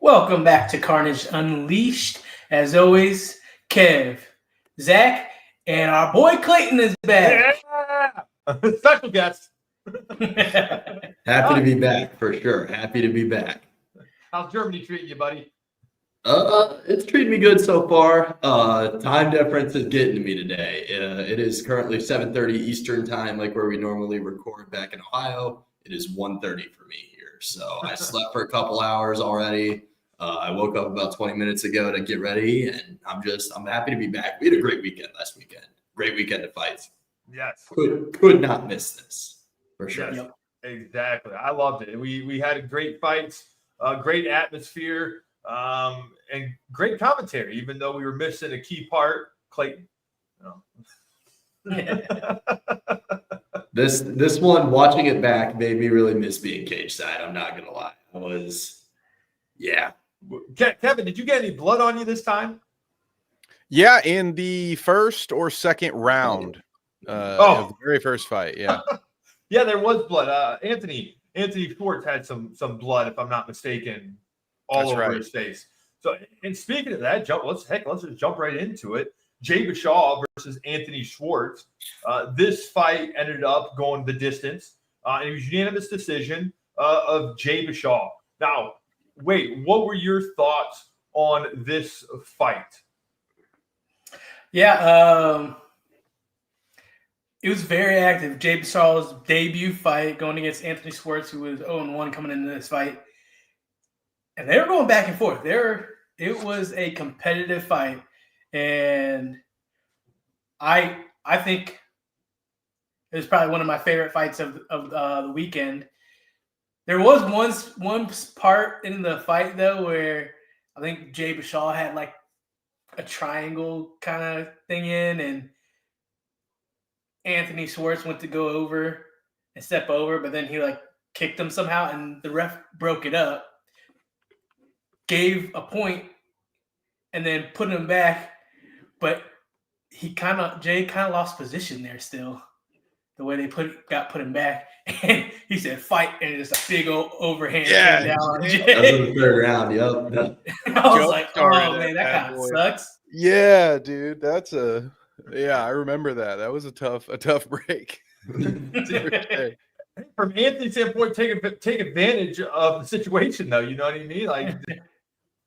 Welcome back to Carnage Unleashed. As always, Kev, Zach, and our boy Clayton is back. Yeah! Special guest. Happy to be back, for sure. Happy to be back. How's Germany treating you, buddy? It's treating me good so far. Time difference is getting to me today. It is currently 7:30 Eastern time, like where we normally record back in Ohio. It is 1:30 for me here. So I slept for a couple hours already. I woke up about 20 minutes ago to get ready, and I'm happy to be back. We had a great weekend last weekend. Great weekend of fights. Yes. Could not miss this, for sure. Yes, exactly. I loved it. We had great fights, great atmosphere, and great commentary, even though we were missing a key part, Clayton. This one, watching it back, made me really miss being cage side. I'm not gonna lie. Kevin, did you get any blood on you this time? Yeah, in the first or second round. Of the very first fight. Yeah. Yeah, there was blood. Anthony Schwartz had some blood, if I'm not mistaken, all over his face. So, and speaking of that, let's just jump right into it. Jay Bashaw versus Anthony Schwartz. This fight ended up going the distance. It was unanimous decision of Jay Bashaw. Now, wait, what were your thoughts on this fight? Yeah, it was very active. Jay Bashaw's debut fight going against Anthony Schwartz, who was 0-1 coming into this fight. And they were going back and forth. It was a competitive fight. And I think it was probably one of my favorite fights of the weekend. There was one part in the fight, though, where I think Jay Bashaw had like a triangle kind of thing in, and Anthony Schwartz went to go over and step over, but then he like kicked him somehow, and the ref broke it up, gave a point, and then put him back. But Jay kind of lost position there still, the way they got put him back. And he said, fight, and just a big old overhand came down on Jay. That was in the third round, yep. I was like, oh, man, that kind of sucks. Yeah, dude. I remember that. That was a tough break. From Anthony's standpoint, take advantage of the situation, though. You know what I mean? Like,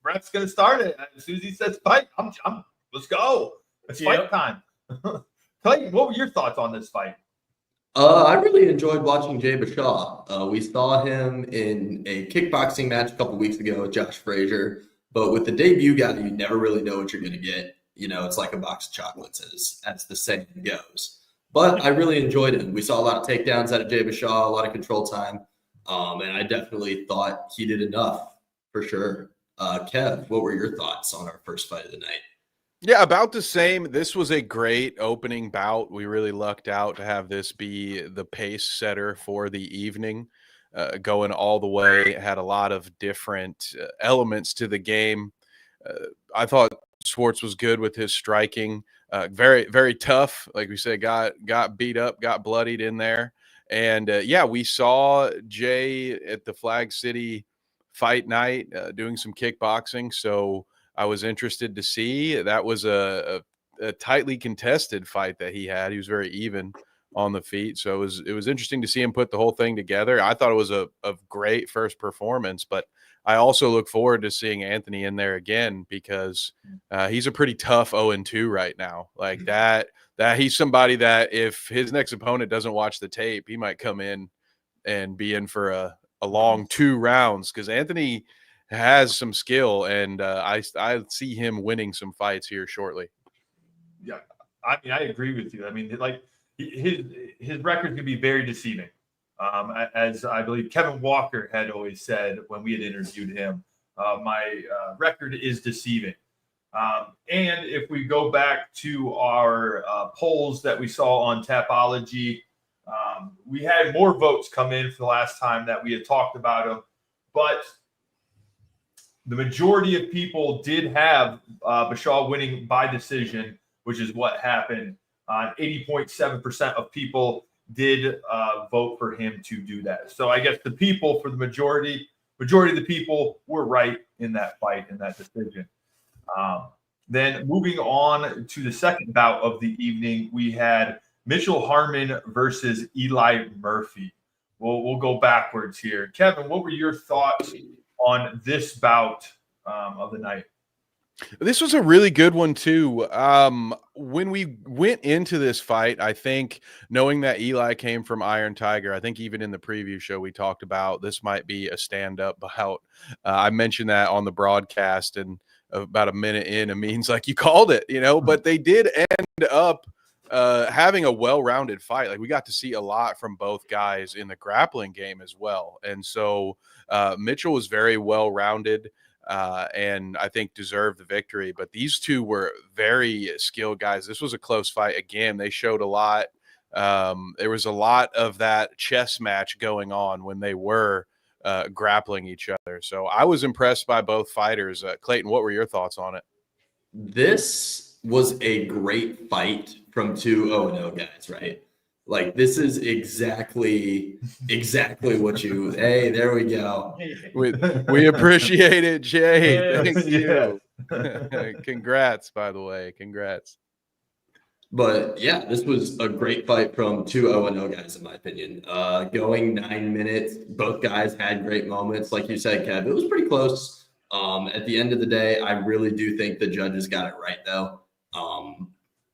ref's going to start it. As soon as he says fight, let's go. It's fight time. Clayton, what were your thoughts on this fight? I really enjoyed watching Jay Bashaw. We saw him in a kickboxing match a couple weeks ago with Josh Frazier. But with the debut guy, you never really know what you're going to get. You know, it's like a box of chocolates, as the saying goes. But I really enjoyed him. We saw a lot of takedowns out of Jay Bashaw, a lot of control time. And I definitely thought he did enough, for sure. Kev, what were your thoughts on our first fight of the night? Yeah, about the same. This was a great opening bout. We really lucked out to have this be the pace setter for the evening. Going all the way, had a lot of different elements to the game. I thought Schwartz was good with his striking. Very, very tough. Like we said, got beat up, got bloodied in there. And we saw Jay at the Flag City fight night doing some kickboxing. So I was interested to see. That was a tightly contested fight that he had. He was very even on the feet. So it was interesting to see him put the whole thing together. I thought it was a great first performance, but I also look forward to seeing Anthony in there again because he's a pretty tough 0-2 right now. Like that he's somebody that if his next opponent doesn't watch the tape, he might come in and be in for a long 2 rounds because Anthony has some skill, and I see him winning some fights here shortly. Yeah, I mean, I agree with you. I mean, like his record can be very deceiving. As I believe Kevin Walker had always said when we had interviewed him, my record is deceiving. And if we go back to our polls that we saw on Tapology, we had more votes come in for the last time that we had talked about them, but the majority of people did have Bashaw winning by decision, which is what happened. 80.7% of people did vote for him to do that. So I guess the people, for the majority, majority of the people were right in that fight, in that decision. Then moving on to the second bout of the evening, we had Mitchell Harmon versus Eli Murphy. We'll go backwards here. Kevin, what were your thoughts on this bout of the night? This was a really good one too. When we went into this fight, I think knowing that Eli came from Iron Tiger, I think even in the preview show we talked about this might be a stand-up bout. I mentioned that on the broadcast, and about a minute in, Amin's like, "You called it," But they did end up having a well-rounded fight. Like, we got to see a lot from both guys in the grappling game as well, and so Mitchell was very well-rounded. And I think deserved the victory. But these two were very skilled guys. This was a close fight. Again, they showed a lot. There was a lot of that chess match going on when they were grappling each other. So I was impressed by both fighters. Clayton, what were your thoughts on it? This was a great fight from two 0-0 guys, right? Like, this is exactly what you. Hey, there we go. We appreciate it, Jay. Yes. Thank you. Congrats, by the way. Congrats. But yeah, this was a great fight from two 0-0 guys, in my opinion. Going 9 minutes, both guys had great moments. Like you said, Kev, it was pretty close. At the end of the day, I really do think the judges got it right, though.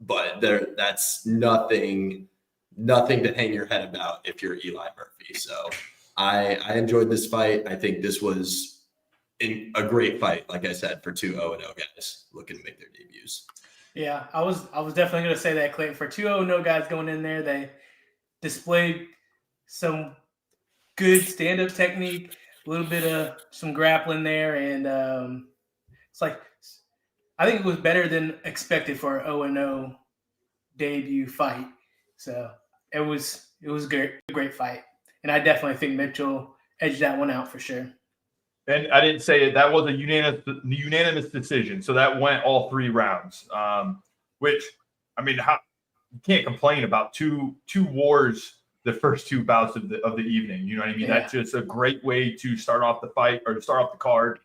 But that's nothing to hang your head about if you're Eli Murphy. So I enjoyed this fight. I think this was a great fight, like I said, for two 0-0 guys looking to make their debuts. Yeah, I was definitely going to say that, Clayton. For two 0-0 guys going in there, they displayed some good stand-up technique, a little bit of some grappling there, and it's like, I think it was better than expected for an 0-0 debut fight. So it was a great fight, and I definitely think Mitchell edged that one out for sure. And I didn't say it. That was a unanimous decision. So that went all 3 rounds. Which, I mean, you can't complain about two wars the first 2 bouts of the evening. You know what I mean? Yeah. That's just a great way to start off the fight, or to start off the card.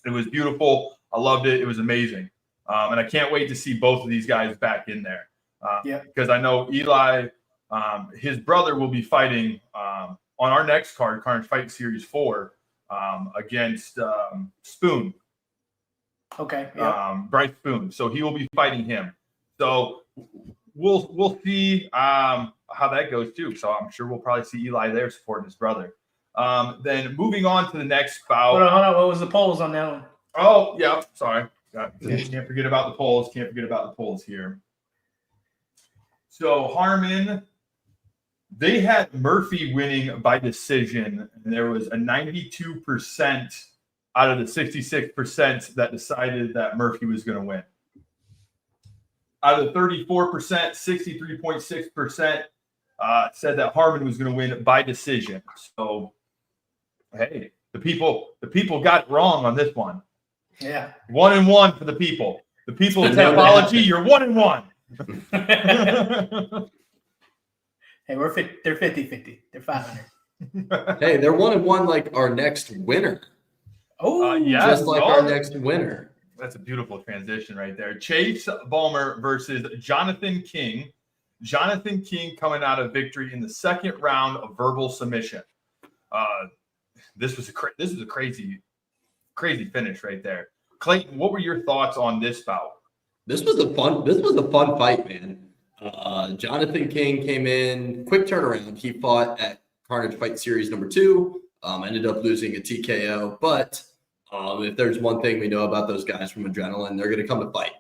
It was beautiful. I loved it. It was amazing. And I can't wait to see both of these guys back in there. Because I know Eli, his brother, will be fighting on our next card, Carnage Fight Series 4, against Spoon. Okay. Yep. Bryce Spoon. So he will be fighting him. So we'll see how that goes too. So I'm sure we'll probably see Eli there supporting his brother. Then moving on to the next bout. Hold on. What was the polls on that one? Oh, yeah. Sorry. Can't forget about the polls. Can't forget about the polls here. So Harmon, they had Murphy winning by decision, and there was a 92% out of the 66% that decided that Murphy was going to win. Out of the 34%, 63.6% said that Harmon was going to win by decision. So, hey, the people got it wrong on this one. Yeah. 1-1 for the people. The people of Tapology, you're 1-1. Hey, they're 50-50. They're 500. Hey, they're 1-1 like our next winner. Oh, yeah. Just like our next winner. That's a beautiful transition right there. Chase Ballmer versus Jonathan King. Jonathan King coming out of victory in the second round of verbal submission. This was a crazy finish right there. Clayton, what were your thoughts on this bout? This was a fun fight, man. Jonathan King came in, quick turnaround. He fought at Carnage Fight Series number 2. Ended up losing a TKO, but if there's one thing we know about those guys from Adrenaline, they're going to come to fight,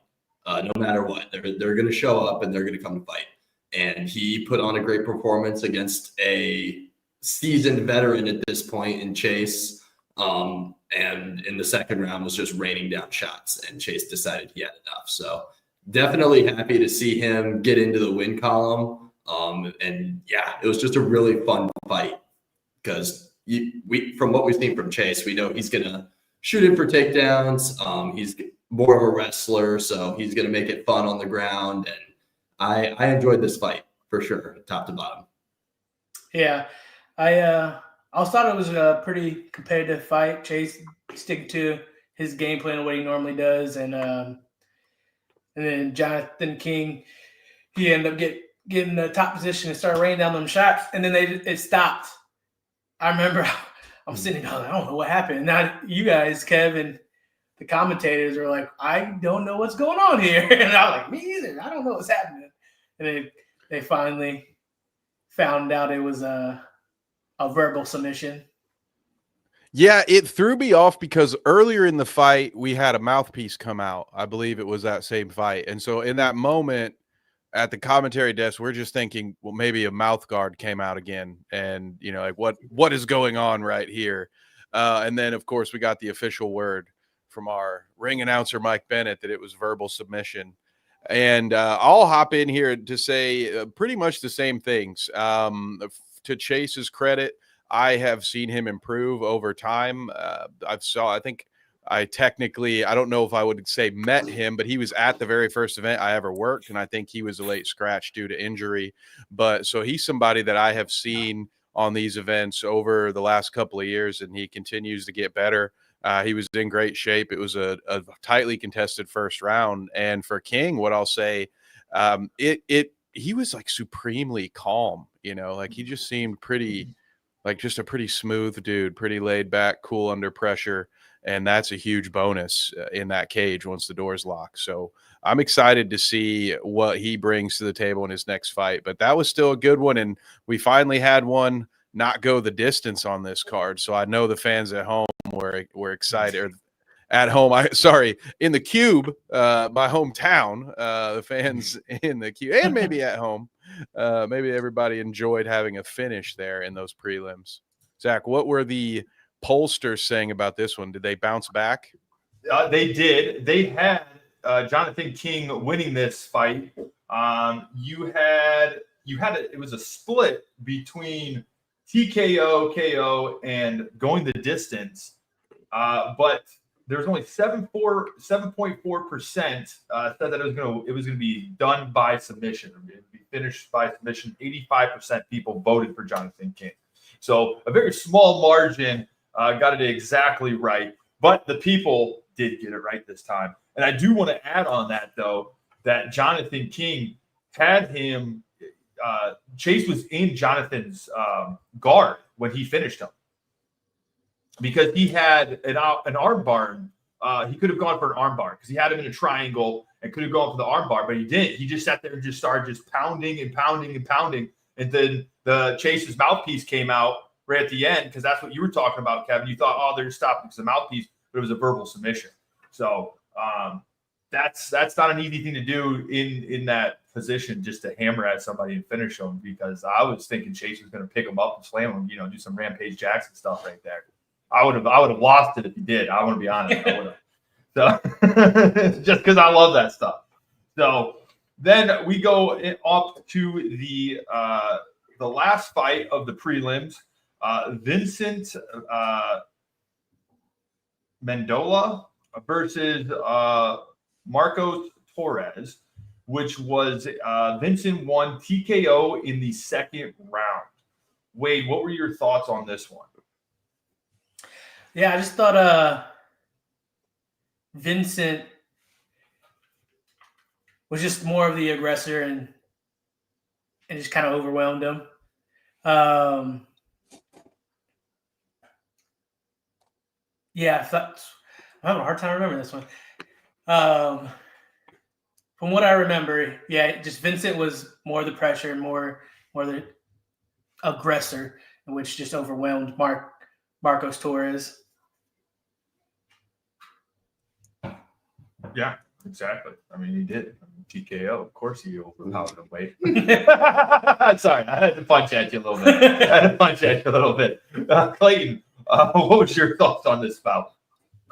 no matter what. They're going to show up and they're going to come to fight. And he put on a great performance against a seasoned veteran at this point in Chase. And in the second round was just raining down shots, and Chase decided he had enough. So definitely happy to see him get into the win column. And yeah, it was just a really fun fight because from what we've seen from Chase, we know he's going to shoot in for takedowns. He's more of a wrestler, so he's going to make it fun on the ground. And I enjoyed this fight for sure, top to bottom. Yeah, I I also thought it was a pretty competitive fight. Chase sticking to his game plan and what he normally does, and then Jonathan King, he ended up getting the top position and started raining down them shots, and then it stopped. I remember I'm sitting down, I don't know what happened. Now you guys, Kevin, the commentators are like, I don't know what's going on here, and I'm like, me either. I don't know what's happening. And they finally found out it was a verbal submission. Yeah, it threw me off because earlier in the fight, we had a mouthpiece come out. I believe it was that same fight. And so in that moment at the commentary desk, we're just thinking, well, maybe a mouth guard came out again. And, like what is going on right here? And then, of course, we got the official word from our ring announcer, Mike Bennett, that it was verbal submission. And I'll hop in here to say pretty much the same things. To Chase's credit, I have seen him improve over time. I don't know if I would say met him, but he was at the very first event I ever worked, and I think he was a late scratch due to injury. But so he's somebody that I have seen on these events over the last couple of years, and he continues to get better. He was in great shape. It was a tightly contested first round. And for King, what I'll say, he was like supremely calm, like he just seemed pretty, like just a pretty smooth dude, pretty laid back, cool under pressure. And that's a huge bonus in that cage once the door's locked. So I'm excited to see what he brings to the table in his next fight. But that was still a good one. And we finally had one not go the distance on this card. So I know the fans at home were excited. Or at home, in the Cube, my hometown, the fans in the Cube, and maybe at home, maybe everybody enjoyed having a finish there in those prelims. Zach, what were the pollsters saying about this one? Did they bounce back? They did. They had Jonathan King winning this fight. It was a split between TKO, KO, and going the distance. But there's only 7.4% said that it was gonna be done by submission. It would be finished by submission. 85% people voted for Jonathan King. So a very small margin, got it exactly right. But the people did get it right this time. And I do want to add on that, though, that Jonathan King had him. Chase was in Jonathan's guard when he finished him, because he had an arm bar. He could have gone for an arm bar because he had him in a triangle and could have gone for the arm bar, but he didn't. He just sat there and just started pounding and pounding and pounding. And then the Chase's mouthpiece came out right at the end, because that's what you were talking about, Kevin. You thought, they're just stopping because of the mouthpiece, but it was a verbal submission. So that's not an easy thing to do in that position, just to hammer at somebody and finish them, because I was thinking Chase was going to pick him up and slam him, do some Rampage Jackson stuff right there. I would have lost it if he did. I want to be honest. I would have. So just because I love that stuff. So then we go up to the last fight of the prelims. Vincent Mendola versus Marcos Torres, which was Vincent won TKO in the second round. Wade, what were your thoughts on this one? Yeah, I just thought Vincent was just more of the aggressor and just kind of overwhelmed him. Yeah, I'm having a hard time remembering this one. From what I remember, just Vincent was more the pressure, more the aggressor, which just overwhelmed Marcos Torres. Yeah, exactly. I mean, he did. TKO, of course he overpowered him. Wade. Sorry, I had to punch at you a little bit. Clayton, what was your thoughts on this bout?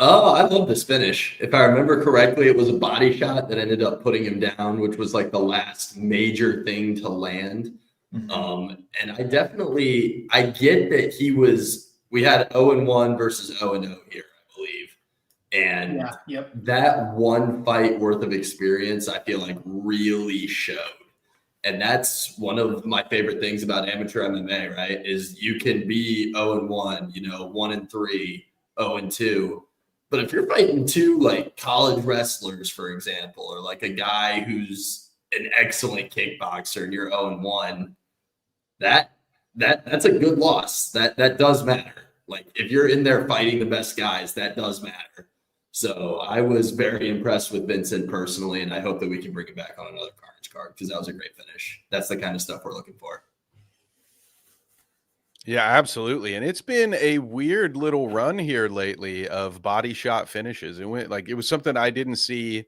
Oh, I love this finish. If I remember correctly, it was a body shot that ended up putting him down, which was like the last major thing to land. Mm-hmm. And I get that we had 0-1 versus 0-0 here, I believe. And that one fight worth of experience, I feel like really showed. And that's one of my favorite things about amateur MMA, right? Is you can be 0-1, 1-3, 0-2. But if you're fighting two like college wrestlers, for example, or like a guy who's an excellent kickboxer and you're 0-1, that's a good loss. That does matter. Like if you're in there fighting the best guys, that does matter. So I was very impressed with Vincent personally, and I hope that we can bring him back on another Carnage card because that was a great finish. That's the kind of stuff we're looking for. Yeah, absolutely. And it's been a weird little run here lately of body shot finishes. It was something I didn't see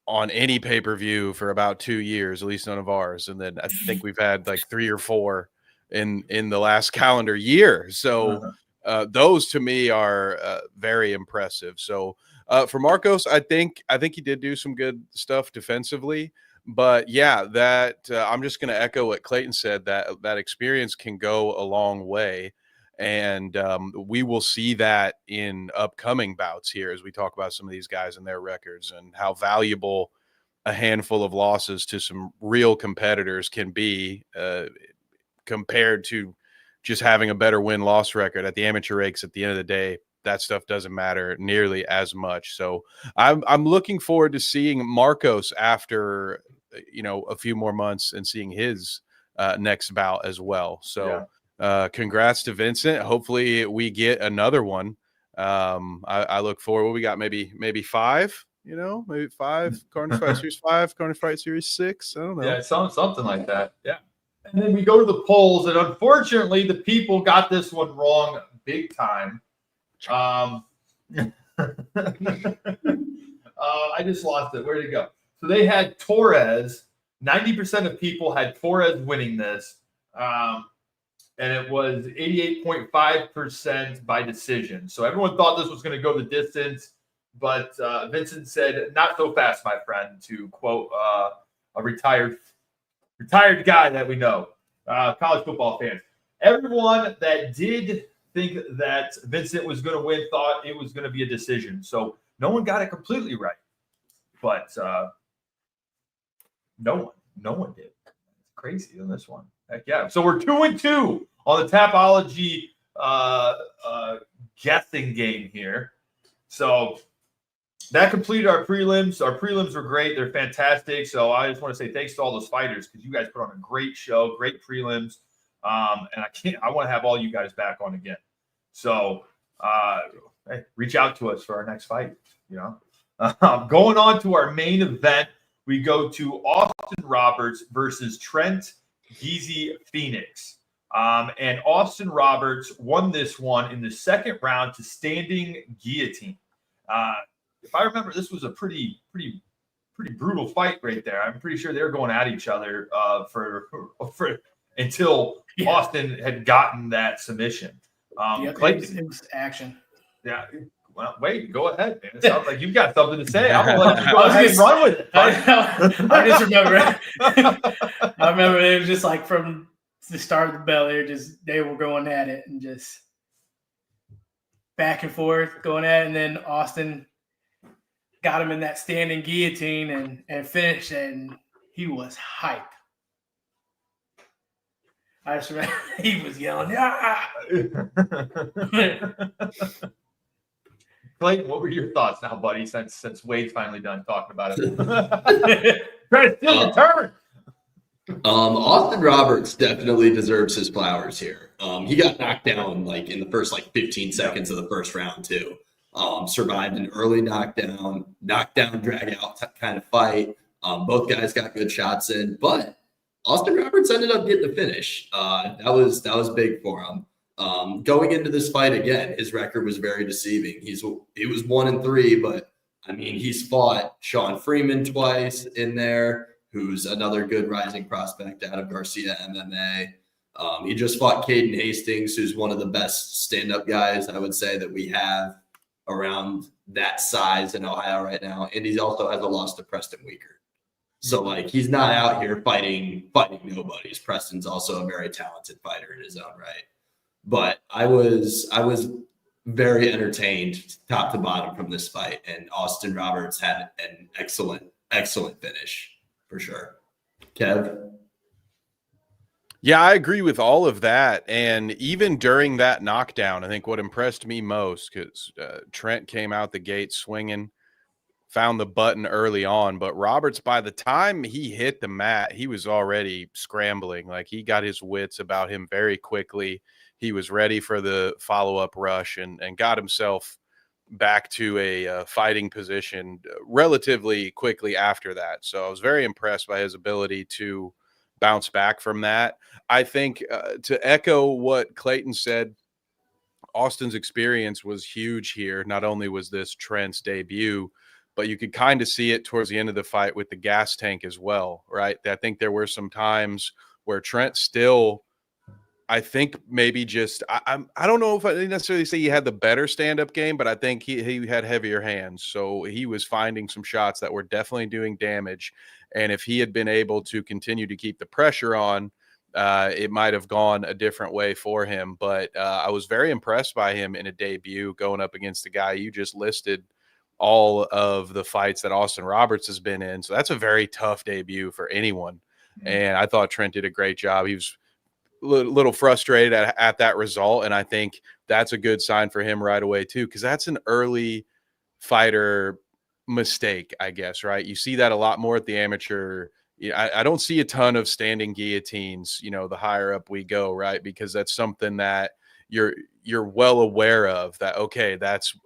on any pay-per-view for about 2 years, at least none of ours. And then I think we've had like 3 or 4 in the last calendar year. So those to me are very impressive. So for Marcos, I think he did do some good stuff defensively. But yeah, that I'm just going to echo what Clayton said, that experience can go a long way. And we will see that in upcoming bouts here as we talk about some of these guys and their records and how valuable a handful of losses to some real competitors can be compared to just having a better win-loss record. At the amateur ranks, at the end of the day, that stuff doesn't matter nearly as much. So I'm looking forward to seeing Marcos after a few more months and seeing his next bout as well. So congrats to Vincent. Hopefully we get another one. I look forward. What we got? Maybe 5. Maybe 5 Carnage Fight Series 5, Carnage Fight Series 6. I don't know. Yeah, something like that. Yeah. And then we go to the polls, and unfortunately, the people got this one wrong big time. I just lost it. Where'd it go? So they had Torres. 90% of people had Torres winning this, and it was 88.5% by decision. So everyone thought this was going to go the distance, but Vincent said, "Not so fast, my friend," to quote a retired guy that we know, college football fans. Everyone that did think that Vincent was going to win thought it was going to be a decision. So no one got it completely right, but no one did. It's crazy on this one. Heck yeah. So we're 2-2 on the Tapology guessing game here. So that completed our prelims. Our prelims were great. They're fantastic. So I just want to say thanks to all those fighters because you guys put on a great show, great prelims. And I want to have all you guys back on again. So hey, reach out to us for our next fight. Going on to our main event, we go to Austin Roberts versus Trent Geezy Phoenix. And Austin Roberts won this one in the second round to standing guillotine. If I remember, this was a pretty brutal fight right there. I'm pretty sure they were going at each other for until Austin had gotten that submission. Clayton, it was action. Yeah. Well, wait, go ahead, man. It sounds like you've got something to say. I'm gonna let you go ahead and run with it. I just remember. I remember it was just like from the start of the bell. They were going at it and just back and forth going at it, and then Austin got him in that standing guillotine and finished, and he was hype. I just remember he was yelling, "Ah!" Clayton, what were your thoughts now, buddy? Since Wade's finally done talking about it, try to steal your turn. Austin Roberts definitely deserves his flowers here. He got knocked down like in the first 15 seconds of the first round too. Survived an early knockdown, drag out kind of fight. Both guys got good shots in, but Austin Roberts ended up getting the finish. That was big for him. Going into this fight again, his record was very deceiving. He was 1-3, but I mean, he's fought Sean Freeman twice in there, who's another good rising prospect out of Garcia MMA. He just fought Caden Hastings, who's one of the best stand-up guys I would say that we have around that size in Ohio right now. And he also has a loss to Preston Weaker. So he's not out here fighting nobodies. Preston's also a very talented fighter in his own right. But I was very entertained top to bottom from this fight, and Austin Roberts had an excellent finish for sure. Kev? Yeah, I agree with all of that. And even during that knockdown, I think what impressed me most, because Trent came out the gate swinging, found the button early on, but Roberts, by the time he hit the mat, he was already scrambling. Like, he got his wits about him very quickly. He was ready for the follow-up rush and got himself back to a fighting position relatively quickly after that. So I was very impressed by his ability to bounce back from that. I think to echo what Clayton said, Austin's experience was huge here. Not only was this Trent's debut, but you could kind of see it towards the end of the fight with the gas tank as well, right? I think there were some times where Trent still, I think maybe just I don't know if I necessarily say he had the better stand-up game, but I think he had heavier hands. So he was finding some shots that were definitely doing damage. And if he had been able to continue to keep the pressure on, it might have gone a different way for him. But I was very impressed by him in a debut going up against the guy you just listed all of the fights that Austin Roberts has been in. So that's a very tough debut for anyone. And I thought Trent did a great job. He was little frustrated at that result, and I think that's a good sign for him right away too, because that's an early fighter mistake, I guess, right? You see that a lot more at the amateur. I don't see a ton of standing guillotines, the higher up we go, right? Because that's something that you're well aware of, that okay, that's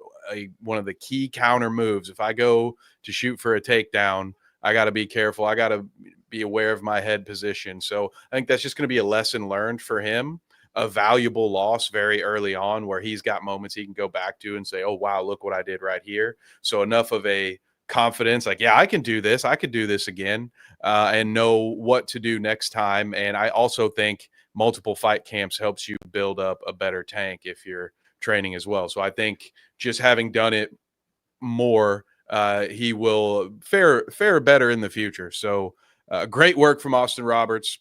one of the key counter moves. If I go to shoot for a takedown, I got to be careful. I got to be aware of my head position. So I think that's just going to be a lesson learned for him, a valuable loss very early on, where he's got moments he can go back to and say, oh, wow, look what I did right here. So enough of a confidence, like, yeah, I can do this. I could do this again, and know what to do next time. And I also think multiple fight camps helps you build up a better tank if you're training as well. So I think just having done it more, he will fare better in the future. So great work from Austin Roberts,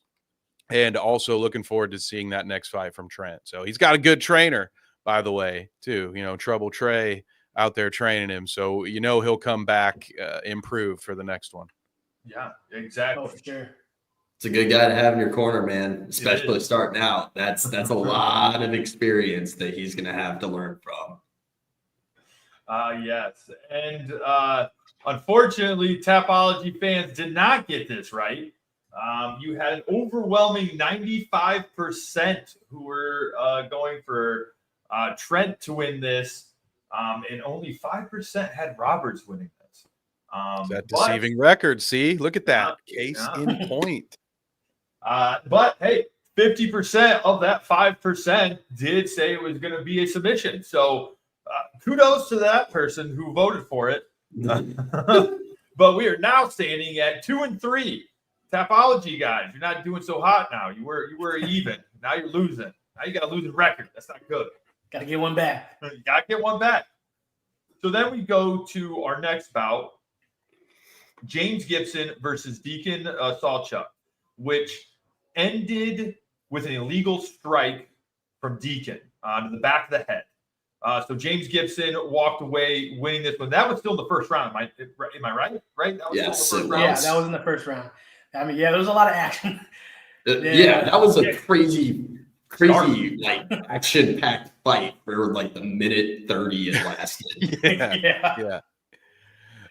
and also looking forward to seeing that next fight from Trent. So he's got a good trainer, by the way, too. Trouble Trey out there training him. So he'll come back improved for the next one. Yeah, exactly. Oh, for sure. It's a good guy to have in your corner, man, especially starting out. That's a lot of experience that he's going to have to learn from. Yes. And unfortunately, Tapology fans did not get this right. You had an overwhelming 95% who were going for Trent to win this, and only 5% had Roberts winning this. That deceiving record. See, look at that. Case in point. But hey, 50% of that 5% did say it was going to be a submission. So kudos to that person who voted for it. But we are now standing at 2-3. Tapology guys, you're not doing so hot now. You were even. Now you're losing. Now you got a losing record. That's not good. Got to get one back. You got to get one back. So then we go to our next bout, James Gibson versus Deacon Sawchuk, which ended with an illegal strike from Deacon to the back of the head. So James Gibson walked away winning this one. That was still the first round. Am I right? Right? That was Yes, still the first it round. Yeah, that was in the first round. I mean, yeah, there was a lot of action. Yeah, that was a crazy like action-packed fight for like the minute 30 it lasted. Yeah.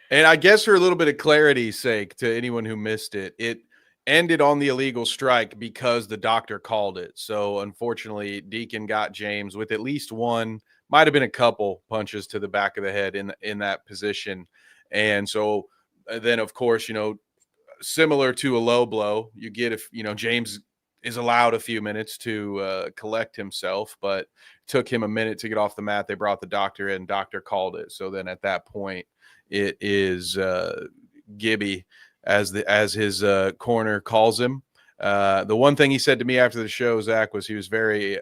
And I guess for a little bit of clarity's sake, to anyone who missed it, it ended on the illegal strike because the doctor called it. So unfortunately, Deacon got James with at least one, might have been a couple punches to the back of the head in that position. And so then, of course, similar to a low blow, you get if James is allowed a few minutes to collect himself, but took him a minute to get off the mat. They brought the doctor in, doctor called it. So then at that point, it is Gibby, as his corner calls him. The one thing he said to me after the show, Zach, was he was very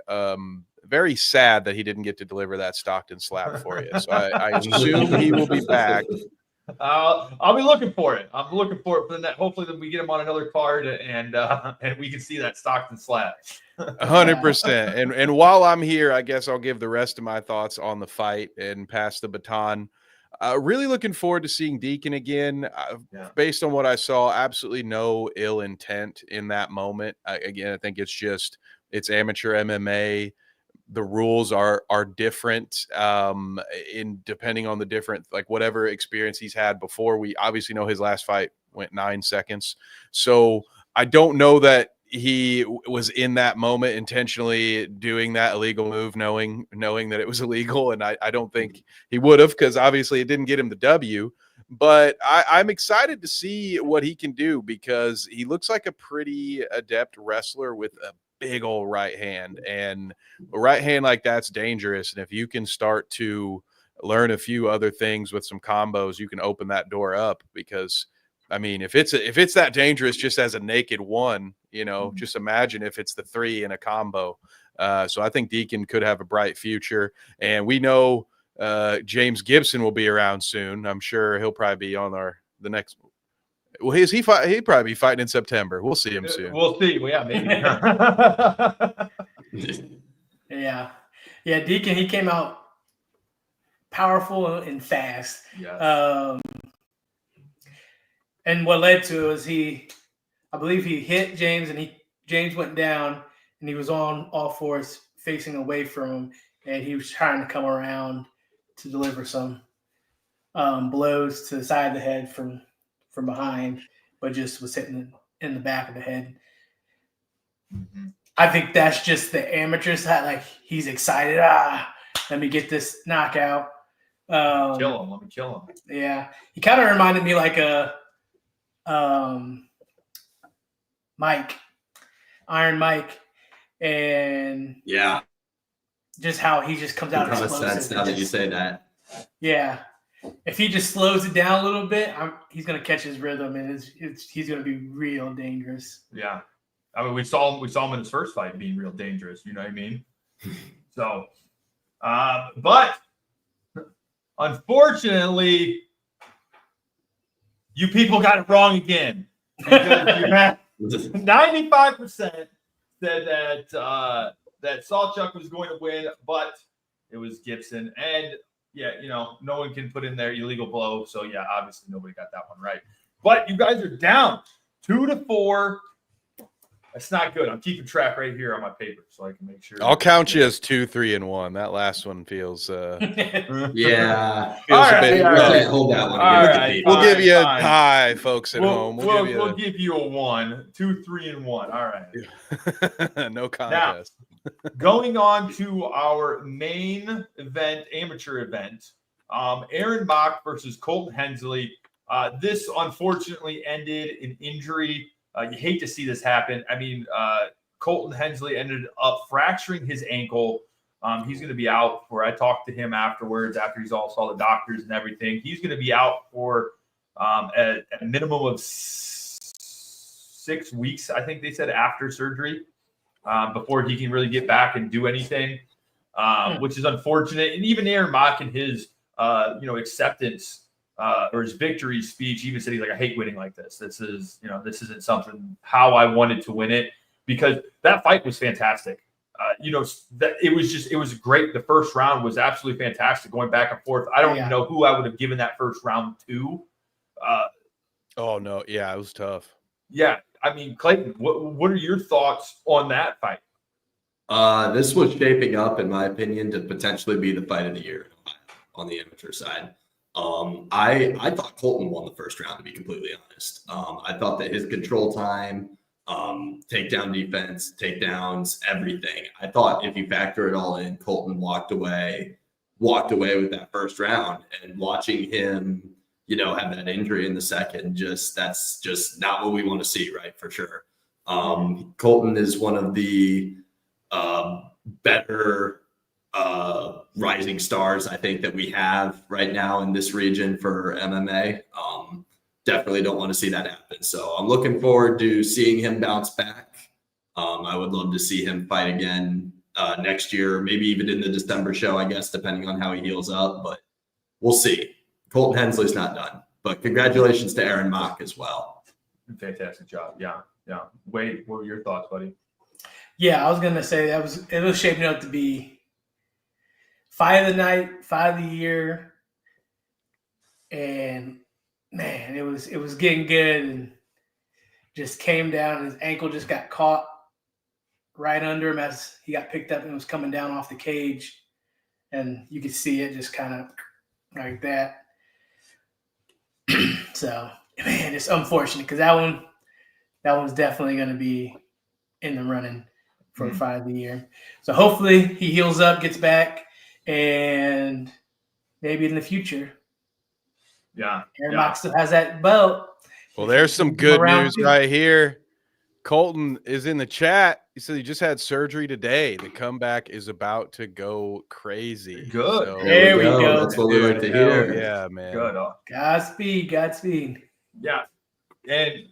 very sad that he didn't get to deliver that Stockton slap for you. So I assume he will be back. I'll be looking for it. I'm looking for it for the net. Hopefully, then we get him on another card and we can see that Stockton slap. 100%. And while I'm here, I guess I'll give the rest of my thoughts on the fight and pass the baton. Really looking forward to seeing Deacon again. Yeah. Based on what I saw, absolutely no ill intent in that moment. Again, I think it's amateur MMA. The rules are different in depending on the different, like, whatever experience he's had before. We obviously know his last fight went 9 seconds. So I don't know that he was in that moment intentionally doing that illegal move, knowing that it was illegal. And I don't think he would have, because obviously it didn't get him the W. But I'm excited to see what he can do, because he looks like a pretty adept wrestler with a big old right hand, and a right hand like that's dangerous. And if you can start to learn a few other things with some combos, you can open that door up. Because I mean, if it's that dangerous just as a naked one, just imagine if it's the 3 in a combo. So I think Deacon could have a bright future, and we know James Gibson will be around soon. I'm sure he'll probably be on the next. Well, he'd probably be fighting in September. We'll see him soon. We'll see. Well, yeah, maybe. Yeah. Deacon, he came out powerful and fast. Yes. And what led to it was I believe he hit James, and James went down, and he was on all fours facing away from him, and he was trying to come around to deliver some blows to the side of the head from behind, but just was hitting in the back of the head. Mm-hmm. I think that's just the amateur side. Like, he's excited. Let me get this knockout. Let me kill him. Yeah. He kind of reminded me like a Iron Mike. And Yeah. Just how he just comes out explosive. Sense now that you say that. Yeah. If he just slows it down a little bit, he's going to catch his rhythm, and he's going to be real dangerous. Yeah. I mean, we saw him in his first fight being real dangerous. You know what I mean? So, but unfortunately, you people got it wrong again. Because you had 95% said that Salchuk was going to win, but it was Gibson. And yeah, no one can put in their illegal blow. So yeah, obviously nobody got that one right. But you guys are down 2-4. That's not good. I'm keeping track right here on my paper so I can make sure. I'll count you as 2, 3, and 1. That last one feels Yeah. feels All a bit right, all rough. right. Hold that one. All Give it to right, people. We'll give you a fine. tie, folks at home. We'll give you a 1, 2, 3, and 1. All right. No contest. Going on to our main event, amateur event, Aaron Mock versus Colton Hensley. This unfortunately ended in injury. You hate to see this happen. I mean, Colton Hensley ended up fracturing his ankle. He's going to be out for, I talked to him afterwards, after he's all saw the doctors and everything. He's going to be out for a minimum of 6 weeks, I think they said, after surgery, before he can really get back and do anything, which is unfortunate. And even Aaron Mock in his, acceptance or his victory speech even said, he's like, I hate winning like this. This isn't something how I wanted to win it, because that fight was fantastic. That it was great. The first round was absolutely fantastic, going back and forth. I don't even know who I would have given that first round to. Oh no, yeah, it was tough. Yeah, I mean, Clayton, what are your thoughts on that fight? This was shaping up, in my opinion, to potentially be the fight of the year on the amateur side. I thought Colton won the first round, to be completely honest. I thought that his control time, takedown defense, takedowns, everything. I thought if you factor it all in, Colton walked away with that first round. And watching him, have that injury in the second, that's just not what we want to see, right? For sure. Colton is one of the better rising stars, I think, that we have right now in this region for MMA. Definitely don't want to see that happen. So I'm looking forward to seeing him bounce back. I would love to see him fight again next year, maybe even in the December show, I guess, depending on how he heals up. But we'll see. Colton Hensley's not done. But congratulations to Aaron Mock as well. Fantastic job. Yeah. Wade, what were your thoughts, buddy? Yeah, I was gonna say it was shaping up to be fight of the night, fight of the year. and man, it was getting good, and just came down, and his ankle just got caught right under him as he got picked up and was coming down off the cage, and you could see it just kind of like that. So, man, it's unfortunate because that one's definitely going to be in the running for Fight of the Year. So hopefully he heals up, gets back, and maybe in the future. Yeah. Aaron Mock still has that belt. Well, there's some good news right here. Colton is in the chat. He said he just had surgery today. The comeback is about to go crazy. Good. So, There we go. That's what we like to hear. Yeah, man. Good. Godspeed. Yeah. And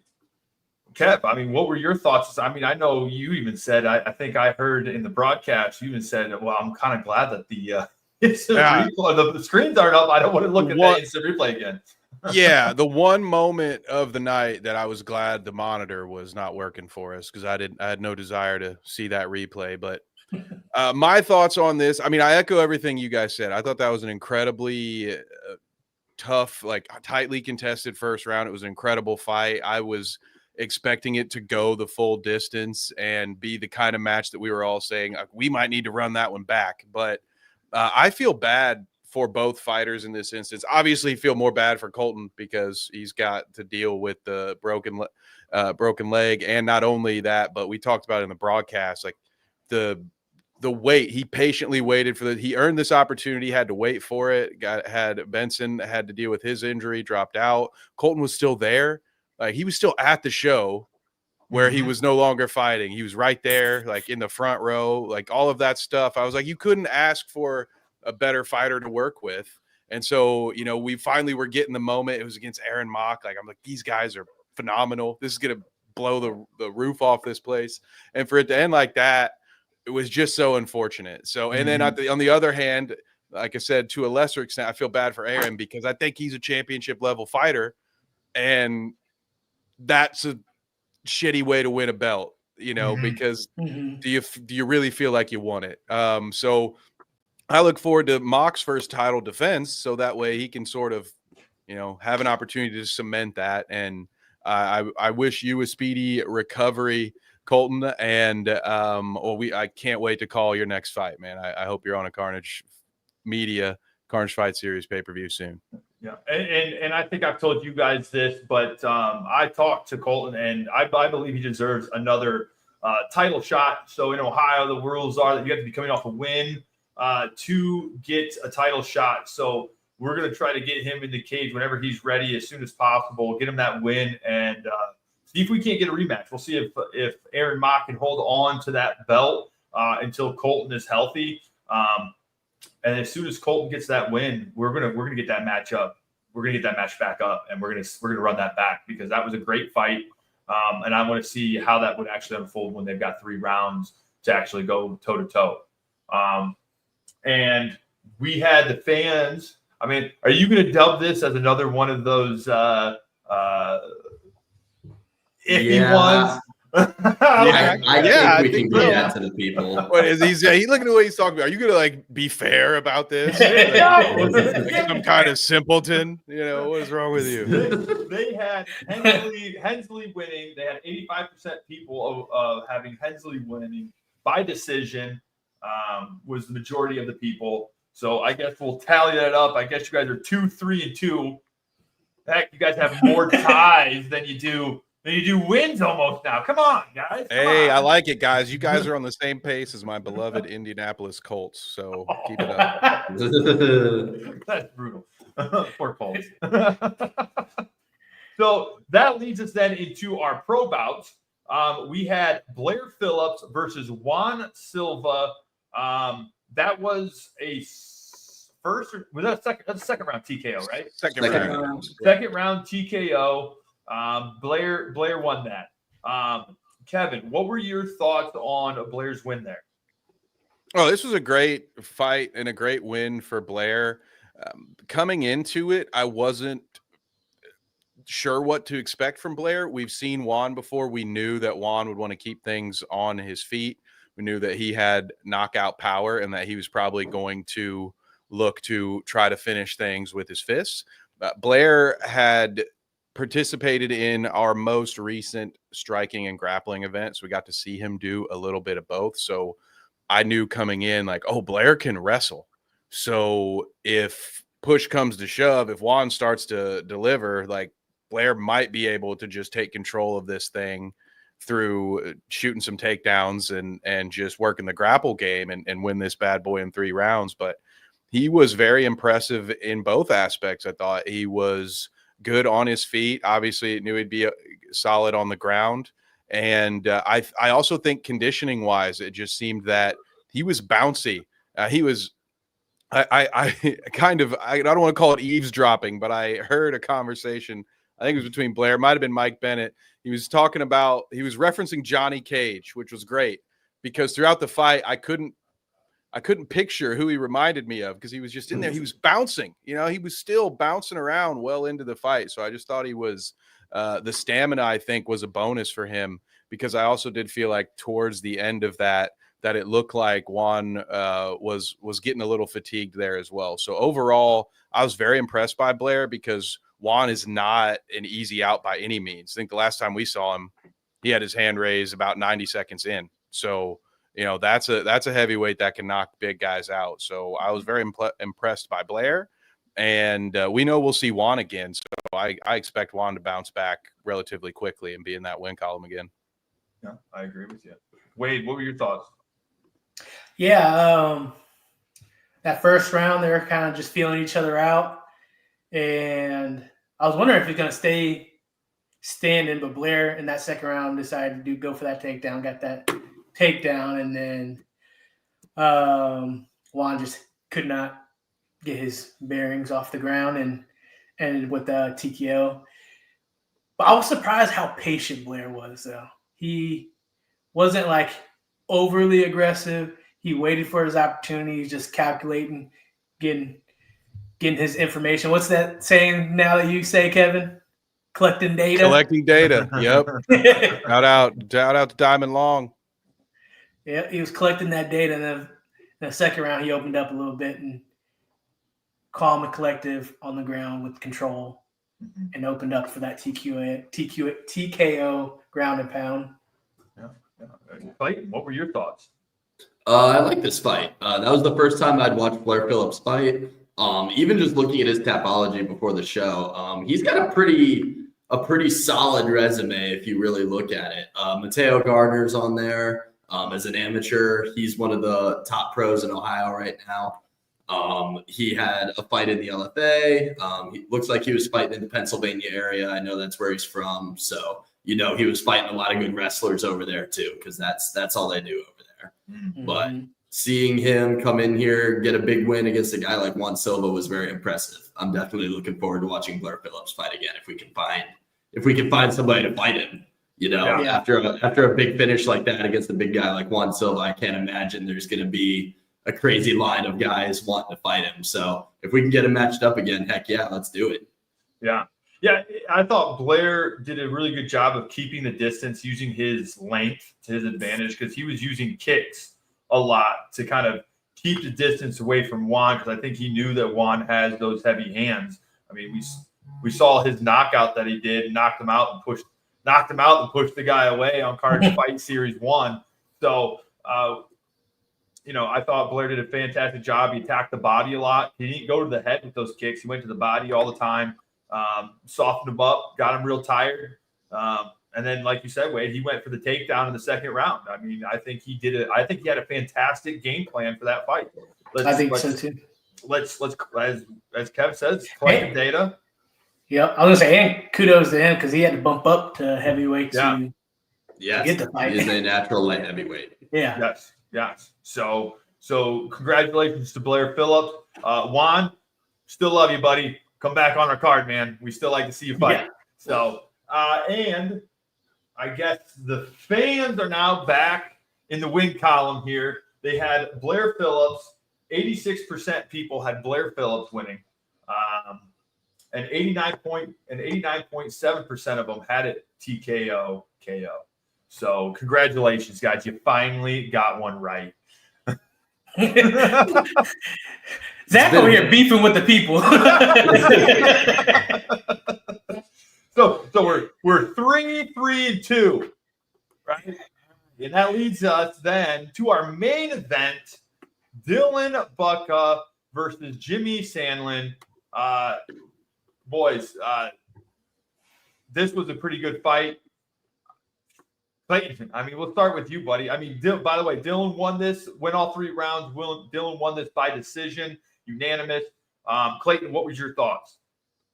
Kev, I mean, what were your thoughts? I mean, I know you even said, I think I heard in the broadcast, you even said, well, I'm kind of glad that the the screens aren't up. I don't want to look at that instant replay again. Yeah, the one moment of the night that I was glad the monitor was not working for us because I had no desire to see that replay. But my thoughts on this, I mean, I echo everything you guys said. I thought that was an incredibly tough, like tightly contested first round. It was an incredible fight. I was expecting it to go the full distance and be the kind of match that we were all saying we might need to run that one back. But I feel bad for both fighters in this instance. Obviously feel more bad for Colton because he's got to deal with the broken leg. And not only that, but we talked about it in the broadcast, like the wait, he patiently waited for he earned this opportunity, had to wait for it. Benson had to deal with his injury, dropped out. Colton was still there. Like he was still at the show where he was no longer fighting. He was right there, like in the front row, like all of that stuff. I was like, you couldn't ask for a better fighter to work with. And so, you know, we finally were getting the moment. It was against Aaron Mock. Like, I'm like, these guys are phenomenal. This is going to blow the roof off this place. And for it to end like that, it was just so unfortunate. So, and then on the other hand, like I said, to a lesser extent, I feel bad for Aaron because I think he's a championship level fighter. And that's a shitty way to win a belt, you know, because do you really feel like you won it? So I look forward to Mock's first title defense, so that way he can sort of, you know, have an opportunity to cement that. And I wish you a speedy recovery, Colton. And I can't wait to call your next fight, man. I hope you're on a Carnage Fight Series pay-per-view soon. Yeah, and I think I've told you guys this, but I talked to Colton, and I believe he deserves another title shot. So in Ohio, the rules are that you have to be coming off a win to get a title shot. So we're going to try to get him in the cage whenever he's ready as soon as possible, get him that win, and see if we can't get a rematch. We'll see if Aaron Mock can hold on to that belt until Colton is healthy. And as soon as Colton gets that win, we're gonna get that match up. We're gonna get that match back up, and we're gonna run that back because that was a great fight. And I want to see how that would actually unfold when they've got 3 rounds to actually go toe to toe. And we had the fans. I mean, are you going to dub this as another one of those iffy ones? I think we can get that to the people. What is he looking at the way he's talking about? Are you gonna like be fair about this? Like some kind of simpleton, you know? What is wrong with you? They had Hensley winning. They had 85% people of having Hensley winning by decision. Was the majority of the people. So I guess we'll tally that up. I guess you guys are 2, 3, and 2. Heck, you guys have more ties than you do wins almost now. Come on, guys. Hey, I like it, guys. You guys are on the same pace as my beloved Indianapolis Colts. So keep it up. That's brutal. Poor Colts. So that leads us then into our pro bouts. We had Blair Phillips versus Juan Silva. That was a first, was that a second? That's a second round TKO, right? Second round. Second round TKO. Blair won that. Kevin, what were your thoughts on Blair's win there? Oh, this was a great fight and a great win for Blair. Coming into it, I wasn't sure what to expect from Blair. We've seen Juan before. We knew that Juan would want to keep things on his feet. We knew that he had knockout power and that he was probably going to look to try to finish things with his fists. Blair had participated in our most recent striking and grappling event, so we got to see him do a little bit of both. So I knew coming in, like, oh, Blair can wrestle. So if push comes to shove, if Juan starts to deliver, like, Blair might be able to just take control of this thing through shooting some takedowns and just working the grapple game and win this bad boy in 3 rounds. But he was very impressive in both aspects. I thought he was good on his feet. Obviously, knew he'd be solid on the ground. And I also think conditioning wise, it just seemed that he was bouncy. He was, I kind of, I don't want to call it eavesdropping, but I heard a conversation. I think it was between Blair, might have been Mike Bennett. He was talking about, he was referencing Johnny Cage, which was great because throughout the fight, I couldn't picture who he reminded me of because he was just in there. He was bouncing, he was still bouncing around well into the fight. So I just thought he was, the stamina, I think, was a bonus for him because I also did feel like towards the end of that it looked like Juan was getting a little fatigued there as well. So overall, I was very impressed by Blair because Juan is not an easy out by any means. I think the last time we saw him, he had his hand raised about 90 seconds in. So, that's a heavyweight that can knock big guys out. So I was very impressed by Blair, and we know we'll see Juan again. So I expect Juan to bounce back relatively quickly and be in that win column again. Yeah, I agree with you. Wade, what were your thoughts? Yeah, that first round, they were kind of just feeling each other out. And I was wondering if he's going to stay standing, but Blair in that second round decided to go for that takedown, got that takedown, and then Juan just could not get his bearings off the ground and ended with the TKO. But I was surprised how patient Blair was, though. He wasn't like overly aggressive. He waited for his opportunity, just calculating, getting his information. What's that saying now that you say, Kevin? Collecting data. Collecting data. Yep. Shout out to Diamond Long. Yeah, he was collecting that data, and then in the second round, he opened up a little bit and calm and collective on the ground with control, and opened up for that TKO ground and pound. Yeah. Clayton, what were your thoughts? I like this fight. That was the first time I'd watched Blair Phillips fight. Even just looking at his Tapology before the show, he's got a pretty solid resume if you really look at it. Mateo Gardner's on there as an amateur. He's one of the top pros in Ohio right now. He had a fight in the LFA. He looks like he was fighting in the Pennsylvania area. I know that's where he's from. So, he was fighting a lot of good wrestlers over there too, because that's all they do over there. Mm-hmm. But seeing him come in here, get a big win against a guy like Juan Silva was very impressive. I'm definitely looking forward to watching Blair Phillips fight again if we can find somebody to fight him. After a big finish like that against a big guy like Juan Silva, I can't imagine there's going to be a crazy line of guys wanting to fight him. So if we can get him matched up again, heck yeah, let's do it. Yeah. Yeah, I thought Blair did a really good job of keeping the distance, using his length to his advantage because he was using kicks a lot to kind of keep the distance away from Juan because I think he knew that Juan has those heavy hands. I mean, we saw his knockout that he did, knocked him out and pushed the guy away on Carnage Fight Series 1. So, I thought Blair did a fantastic job. He attacked the body a lot. He didn't go to the head with those kicks. He went to the body all the time. Softened him up, got him real tired. And then, like you said, Wade, he went for the takedown in the second round. I mean, I think he did it. I think he had a fantastic game plan for that fight. I think so too. Let's as Kev says, collect data. Yeah, I was gonna say, and kudos to him because he had to bump up to heavyweight to get the fight. He is a natural light heavyweight. Yeah. Yes. So congratulations to Blair Phillips. Juan, still love you, buddy. Come back on our card, man. We still like to see you fight. Yeah. So, and I guess the fans are now back in the win column here. They had Blair Phillips. 86% people had Blair Phillips winning. And 89.7% of them had it TKO KO. So congratulations, guys. You finally got one right. Zach over here beefing with the people. So we're 3-3-2, right? And that leads us then to our main event, Dylan Budka versus Jimmy Sandlin. Boys, this was a pretty good fight. Clayton, I mean, we'll start with you, buddy. I mean, by the way, Dylan went all 3 rounds. Dylan won this by decision, unanimous. Clayton, what was your thoughts?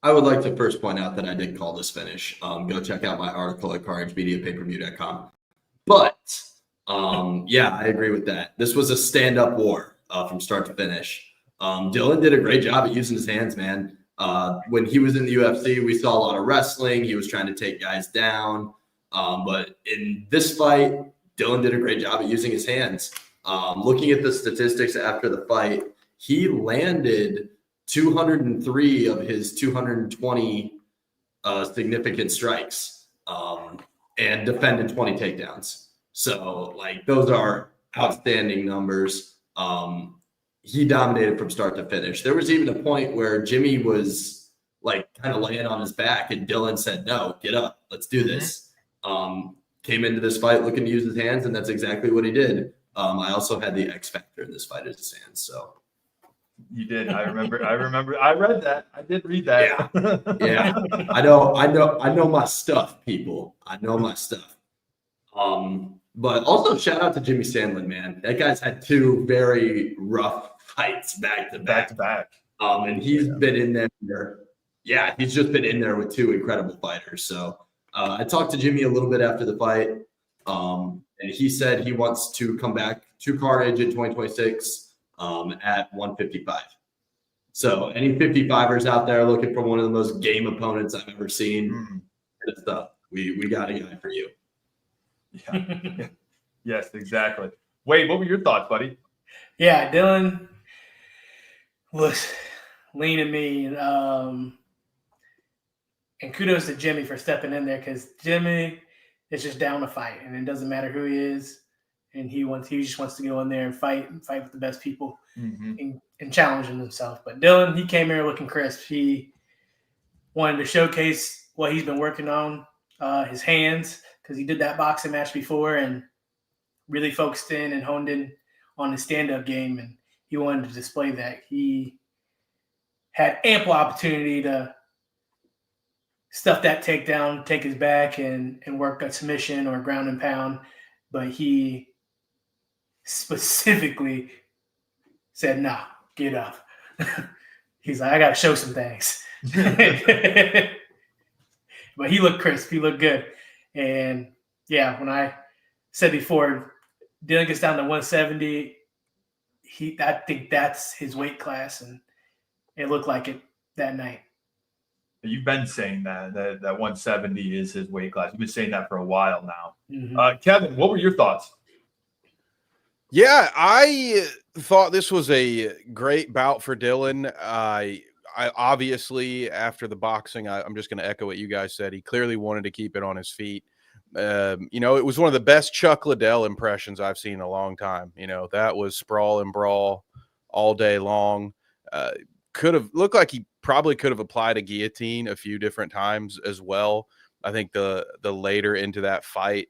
I would like to first point out that I did call this finish. Go check out my article at carnagemediapayperview.com. But yeah, I agree with that. This was a stand-up war from start to finish. Dylan did a great job at using his hands, man. When he was in the UFC, we saw a lot of wrestling. He was trying to take guys down. But in this fight, Dylan did a great job at using his hands. Looking at the statistics after the fight, he landed 203 of his 220 significant strikes and defended 20 takedowns. So, like, those are outstanding numbers. He dominated from start to finish. There was even a point where Jimmy was, like, kind of laying on his back, and Dylan said, no, get up. Let's do this. Came into this fight looking to use his hands, and that's exactly what he did. I also had the X factor in this fight as his hands, so. You did. I remember. I read that. I did read that. Yeah. I know my stuff, people. I know my stuff. But also shout out to Jimmy Sandlin, man. That guy's had 2 very rough fights back to back. And he's been in there. Yeah, he's just been in there with 2 incredible fighters. So I talked to Jimmy a little bit after the fight. And he said he wants to come back to Carnage in 2026. At 155. So any 55ers out there looking for one of the most game opponents I've ever seen, we got a guy for you. Yeah. Yes, exactly. Wade, what were your thoughts, buddy? Yeah, Dylan was leaning me. And kudos to Jimmy for stepping in there, because Jimmy is just down to fight, and it doesn't matter who he is. And he just wants to go in there and fight with the best people and challenging himself. But Dylan, he came here looking crisp. He wanted to showcase what he's been working on, his hands, because he did that boxing match before and really focused in and honed in on his stand-up game. And he wanted to display that. He had ample opportunity to stuff that takedown, take his back, and work a submission or ground and pound. But he specifically said, nah, get up. He's like, I got to show some things. But he looked crisp. He looked good. And, yeah, when I said before, Dylan gets down to 170, I think that's his weight class, and it looked like it that night. You've been saying that 170 is his weight class. You've been saying that for a while now. Kevin, what were your thoughts? Yeah, I thought this was a great bout for Dylan. I obviously, after the boxing, I'm just going to echo what you guys said. He clearly wanted to keep it on his feet. It was one of the best Chuck Liddell impressions I've seen in a long time. That was sprawl and brawl all day long. Could have looked like he probably could have applied a guillotine a few different times as well. I think the later into that fight,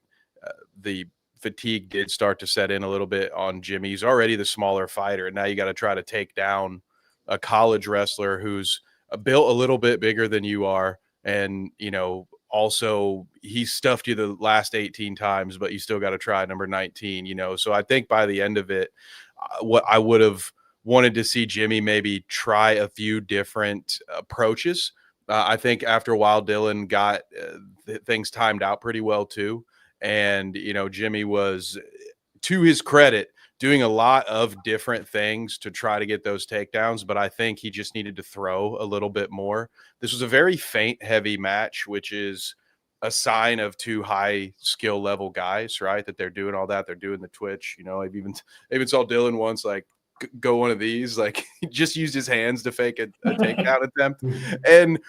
the fatigue did start to set in a little bit on Jimmy. He's already the smaller fighter, and now you got to try to take down a college wrestler who's built a little bit bigger than you are. And, also he's stuffed you the last 18 times, but you still got to try number 19, So I think by the end of it, what I would have wanted to see Jimmy maybe try a few different approaches. I think after a while, Dylan got things timed out pretty well too. And, Jimmy was, to his credit, doing a lot of different things to try to get those takedowns, but I think he just needed to throw a little bit more. This was a very feint heavy match, which is a sign of 2 high skill level guys, right? That they're doing all that. They're doing the twitch. I've even saw Dylan once, like, go one of these, like, he just used his hands to fake a takedown attempt. And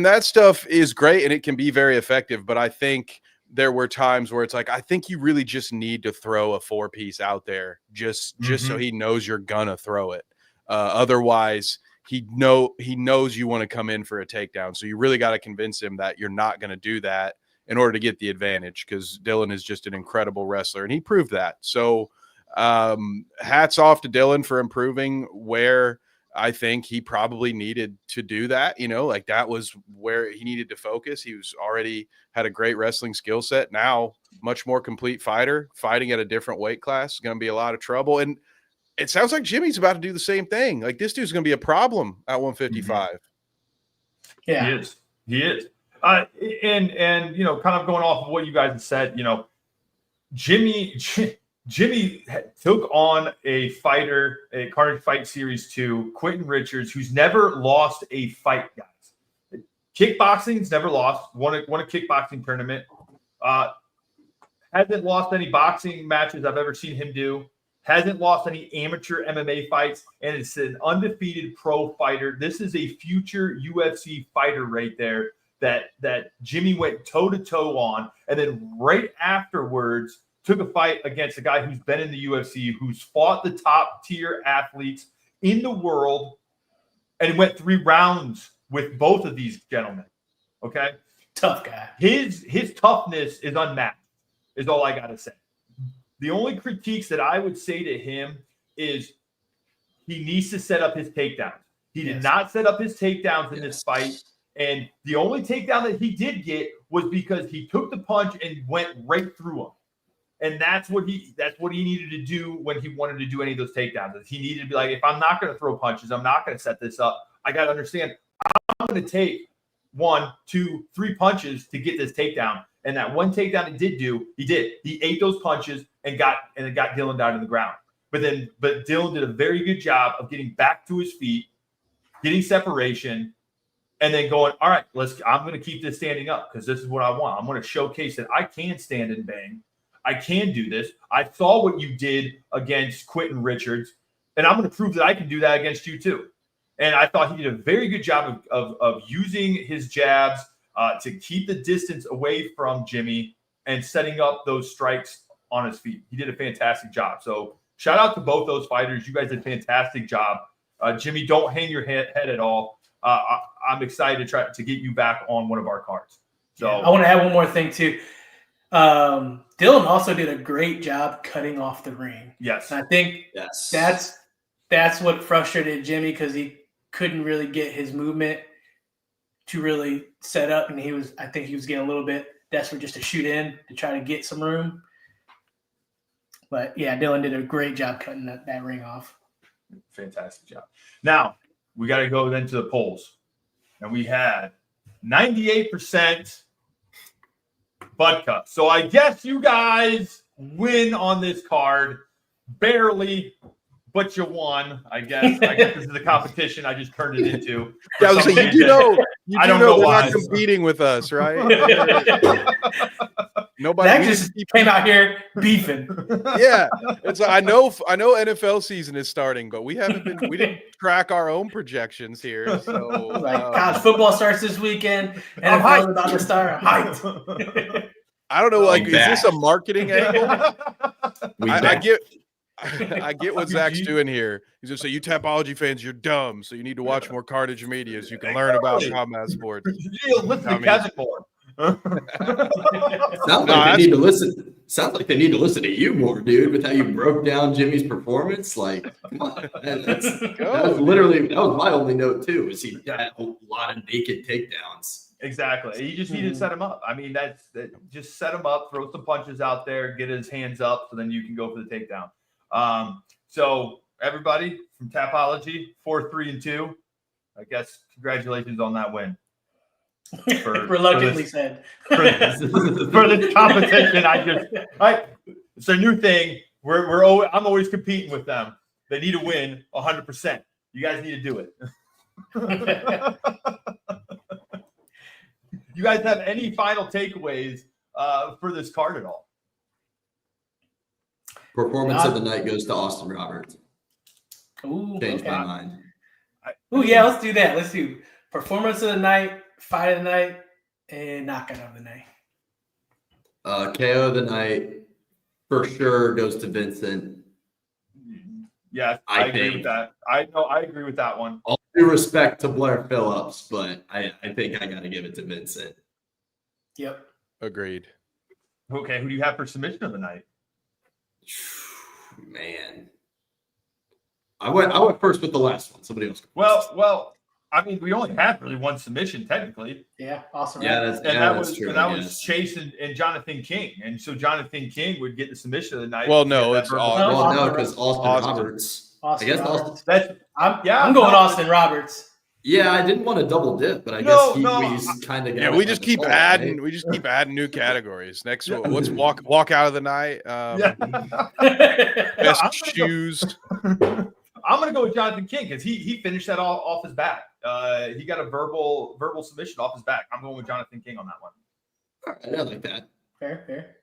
that stuff is great, and it can be very effective. But I think there were times where it's like, I think you really just need to throw a 4-piece out there just so he knows you're gonna throw it. Otherwise, he knows you want to come in for a takedown. So you really got to convince him that you're not going to do that in order to get the advantage, because Dylan is just an incredible wrestler, and he proved that. So hats off to Dylan for improving where I think he probably needed to do that. Like that was where he needed to focus. He was already had a great wrestling skill set. Now, much more complete fighter, fighting at a different weight class is going to be a lot of trouble. And it sounds like Jimmy's about to do the same thing. Like this dude's going to be a problem at 155. Yeah, He is. And kind of going off of what you guys have said, Jimmy took on a fighter, a Carnage Fight Series 2, Quentin Richards, who's never lost a fight, guys. Kickboxing's never lost. Won a kickboxing tournament. Hasn't lost any boxing matches I've ever seen him do. Hasn't lost any amateur MMA fights, and it's an undefeated pro fighter. This is a future UFC fighter right there that Jimmy went toe-to-toe on, and then right afterwards took a fight against a guy who's been in the UFC, who's fought the top-tier athletes in the world, and went 3 rounds with both of these gentlemen, okay? tough guy. His toughness is unmatched, is all I got to say. The only critiques that I would say to him is he needs to set up his takedowns. He did not set up his takedowns in this fight. And the only takedown that he did get was because he took the punch and went right through him. And that's what he needed to do when he wanted to do any of those takedowns. He needed to be like, if I'm not going to throw punches, I'm not going to set this up. I got to understand I'm going to take 1, 2, 3 punches to get this takedown. And that one takedown he did. He ate those punches and got Dylan down to the ground. But Dylan did a very good job of getting back to his feet, getting separation, and then going, all right, I'm going to keep this standing up because this is what I want. I'm going to showcase that I can stand and bang. I can do this. I saw what you did against Quentin Richards, and I'm going to prove that I can do that against you too. And I thought he did a very good job of using his jabs to keep the distance away from Jimmy and setting up those strikes on his feet. He did a fantastic job. So shout out to both those fighters. You guys did a fantastic job. Jimmy, don't hang your head at all. I'm excited to try to get you back on one of our cards. So I want to add one more thing too. Dylan also did a great job cutting off the ring. Yes. And I think that's what frustrated Jimmy because he couldn't really get his movement to really set up, and I think he was getting a little bit desperate just to shoot in to try to get some room. But yeah, Dylan did a great job cutting that ring off. Fantastic job. Now we got to go then to the polls, and we had 98% Budka. So I guess you guys win on this card, barely, but you won. I guess this is the competition I just turned it into. Yeah, I was like, you know they're why. not competing with us, right? Nobody That just came out here beefing. Yeah, it's I know NFL season is starting, but we didn't track our own projections here. So college football starts this weekend. NFL is about to start. I'm hyped. I don't know, is this a marketing angle? I get what Zach's doing here. He's going to say, you Tapology fans, you're dumb, so you need to watch more Carnage Media so you can learn about combat sports. Listen to Kevin more. Sounds like they need to listen to you more, dude, with how you broke down Jimmy's performance. Like, come on. That was my only note too, is he had a lot of naked takedowns. Exactly. You just need to set him up. I mean, just set him up, throw some punches out there, get his hands up, so then you can go for the takedown. So everybody from Tapology, 4-3-2. I guess congratulations on that win. Reluctantly said. For this competition, it's a new thing. I'm always competing with them. They need to win 100%. You guys need to do it. You guys have any final takeaways for this card at all? Performance of the night goes to Austin Roberts. Ooh, Changed my mind. Yeah, let's do that. Let's do performance of the night, fight of the night, and knockout of the night. KO of the night for sure goes to Vincent. Yeah, I I agree with think. that. I agree with that one. All due respect to Blair Phillips, but I think I got to give it to Vincent. Yep. Agreed. Okay, who do you have for submission of the night? Man, I went first with the last one. Somebody else. Well, I mean, we only had really one submission technically. Yeah. Awesome. Yeah, Right? that's true. That was Chase and Jonathan King, and so Jonathan King would get the submission of the night. Well, because he no, had that it's verbal- Austin. Well, no, Austin because Austin Austin. Roberts. Austin I guess Roberts. Austin. I'm going Austin Roberts. Yeah, I didn't want to double dip, but I No, guess no, he's kind of. Yeah, we just keep adding. We just keep adding new categories. Next, Yeah. what's walk out of the night? Yeah. Best I'm gonna shoes. I'm going to go with Jonathan King because he finished that all off his back. He got a verbal submission off his back. I'm going with Jonathan King on that one. All right, I like that. Fair.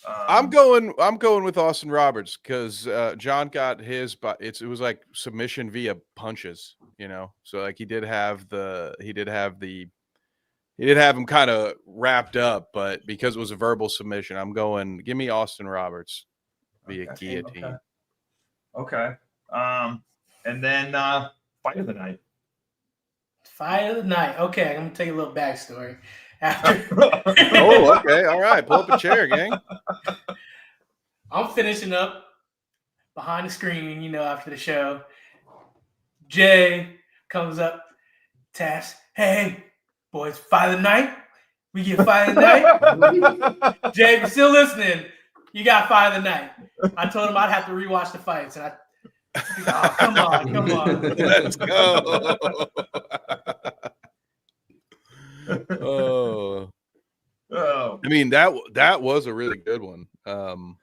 I'm going with Austin Roberts because John got his, but it was like submission via punches, So like he did have him kind of wrapped up, but because it was a verbal submission, give me Austin Roberts via guillotine. Okay. And then fight of the night. Fight of the night. Okay, I'm gonna tell you a little backstory. After Oh, okay, all right. Pull up a chair, gang. I'm finishing up behind the screen, after the show. Jay comes up, taps, hey, boys, fight of the night. We get fight of the night. Jay, if you're still listening, you got fight of the night. I told him I'd have to rewatch the fights, and oh, come on. Let's go. Oh. I mean, that was a really good one. No,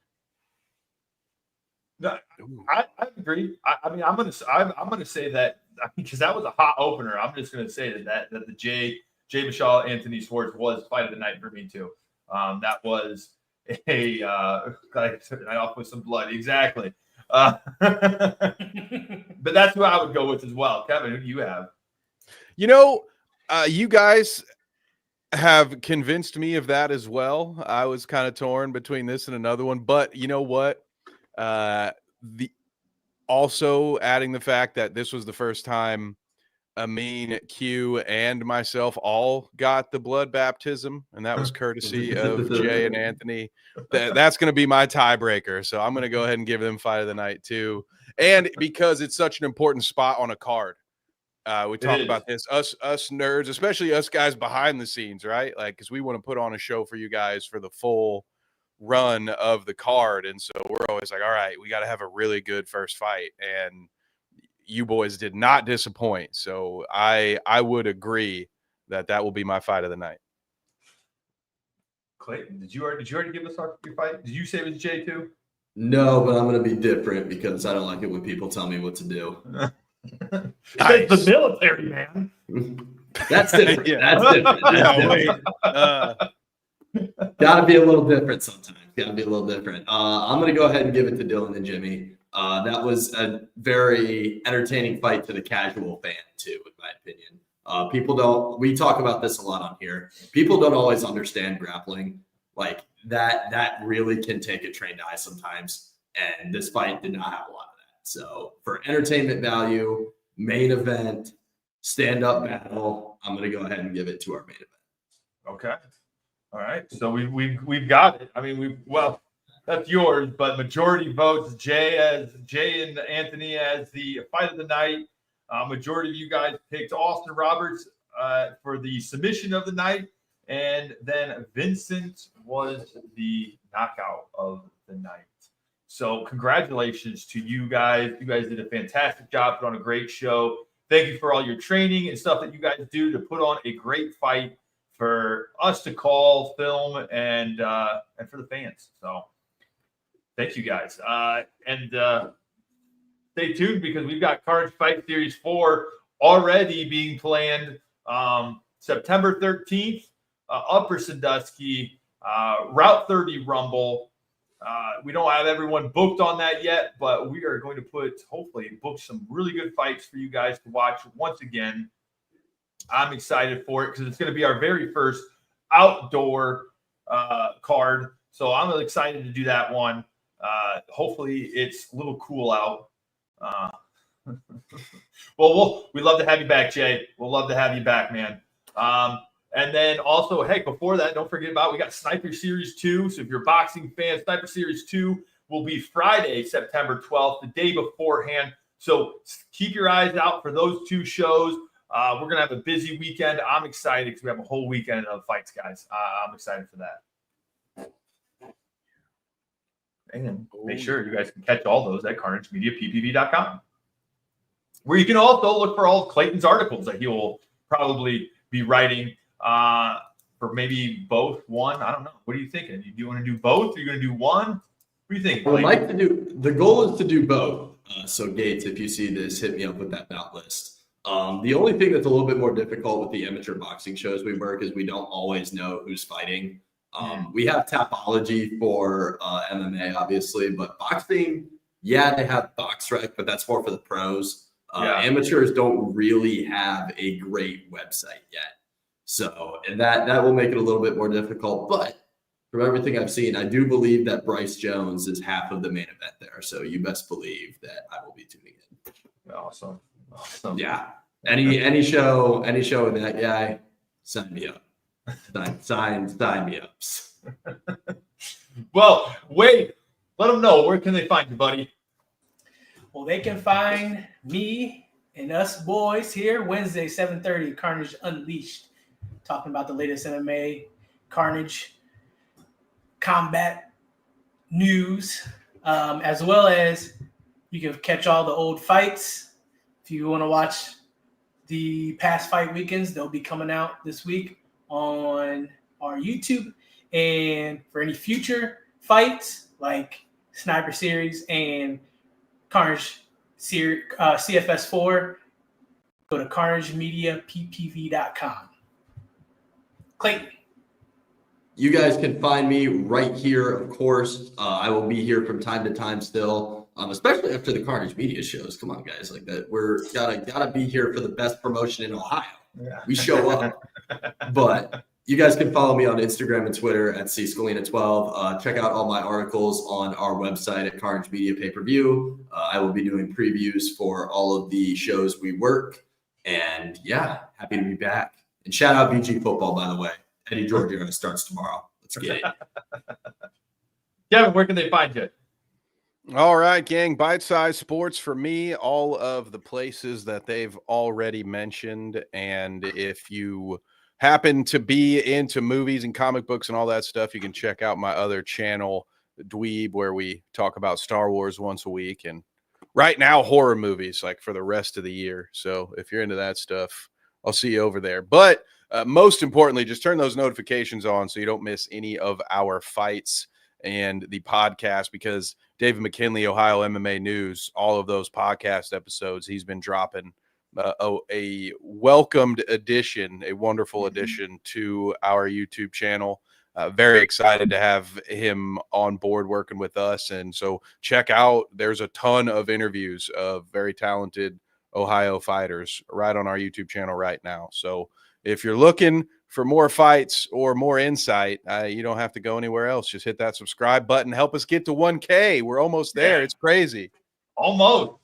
I agree. I mean, I'm gonna say that because that was a hot opener. I'm just gonna say that the Jay Michelle Anthony Schwartz was fight of the night for me too. That was I off with some blood exactly. But that's who I would go with as well. Kevin, who do you have? You guys have convinced me of that as well. I was kind of torn between this and another one, but you know what? Also adding the fact that this was the first time Amin, Q, and myself all got the blood baptism, and that was courtesy of Jay and Anthony. That's going to be my tiebreaker, so I'm going to go ahead and give them fight of the night too. And because it's such an important spot on a card, we talk about this, us nerds, especially us guys behind the scenes, right? Like, because we want to put on a show for you guys for the full run of the card, and so we're always like, all right, we got to have a really good first fight, and you boys did not disappoint. So I would agree that will be my fight of the night. Clayton, did you already give us your fight? Did you say it was Jay too? No, but I'm going to be different because I don't like it when people tell me what to do. Nice. The military, man. That's different. Yeah. That's different. Got to be a little different sometimes. Got to be a little different. I'm going to go ahead and give it to Dylan and Jimmy. That was a very entertaining fight to the casual fan too, in my opinion. We talk about this a lot on here. People don't always understand grappling. Like that really can take a trained eye sometimes. And this fight did not have a lot of that. So for entertainment value, main event, stand-up battle, I'm going to go ahead and give it to our main event. Okay. All right. So we've got it. I mean, that's yours, but majority votes Jay and Anthony as the fight of the night. Majority of you guys picked Austin Roberts for the submission of the night, and then Vincent was the knockout of the night. So congratulations to you guys. You guys did a fantastic job, put on a great show. Thank you for all your training and stuff that you guys do to put on a great fight for us to call, film, and for the fans. So thank you guys. And stay tuned because we've got Carnage Fight Series 4 already being planned September 13th, Upper Sandusky, Route 30 Rumble. We don't have everyone booked on that yet, but we are going to hopefully book some really good fights for you guys to watch once again. I'm excited for it because it's going to be our very first outdoor card. So I'm excited to do that one. Hopefully it's a little cool out. Well, we'd love to have you back, Jay. We'll love to have you back, man. And then also, hey, before that, don't forget about we got Sniper Series 2. So if you're a boxing fan, Sniper Series 2 will be Friday, September 12th, the day beforehand. So keep your eyes out for those two shows. We're going to have a busy weekend. I'm excited because we have a whole weekend of fights, guys. I'm excited for that. And make sure you guys can catch all those at carnagemediappv.com, where you can also look for all of Clayton's articles that he will probably be writing for maybe both, one. I don't know. What are you thinking? Do you want to do both? Are you going to do one? What do you think, I would Clayton? like to do, the goal is to do both. So Gates, if you see this, hit me up with that bout list. The only thing that's a little bit more difficult with the amateur boxing shows we work is we don't always know who's fighting. We have Tapology for MMA, obviously, but boxing, yeah, they have BoxRec, but that's more for the pros. Amateurs don't really have a great website yet. So, and that will make it a little bit more difficult. But from everything I've seen, I do believe that Bryce Jones is half of the main event there. So you best believe that I will be tuning in. Awesome. Yeah. Any show with that guy, sign me up. Sign me up. Well, wait. Let them know. Where can they find you, buddy? Well, they can find me and us boys here Wednesday, 7:30, Carnage Unleashed, talking about the latest MMA, Carnage, combat news, as well as you can catch all the old fights. If you want to watch the past fight weekends, they'll be coming out this week on our YouTube. And for any future fights like Sniper Series and Carnage CFS3, go to carnagemediappv.com. Clayton. You guys can find me right here, of course. I will be here from time to time still, especially after the Carnage Media shows. Come on, guys, like that. We're gotta be here for the best promotion in Ohio. Yeah. We show up. But you guys can follow me on Instagram and Twitter at cscalina12. Check out all my articles on our website at Carnage Media Pay-Per-View. I will be doing previews for all of the shows we work. And yeah, happy to be back. And shout out VG Football, by the way. Eddie Georgiano starts tomorrow. Let's get it. Kevin, where can they find you? All right, gang. Bite Size Sports for me, all of the places that they've already mentioned. And if you happen to be into movies and comic books and all that stuff, you can check out my other channel, Dweeb, where we talk about Star Wars once a week. And right now, horror movies, like for the rest of the year. So if you're into that stuff, I'll see you over there. But most importantly, just turn those notifications on so you don't miss any of our fights and the podcast, because David McKinley, Ohio MMA News, all of those podcast episodes, he's been dropping a welcomed addition, a wonderful addition to our YouTube channel. Very excited to have him on board working with us. And so check out, there's a ton of interviews of very talented Ohio fighters right on our YouTube channel right now. So if you're looking for more fights or more insight, you don't have to go anywhere else. Just hit that subscribe button. Help us get to 1K. We're almost there. Yeah. It's crazy. Almost.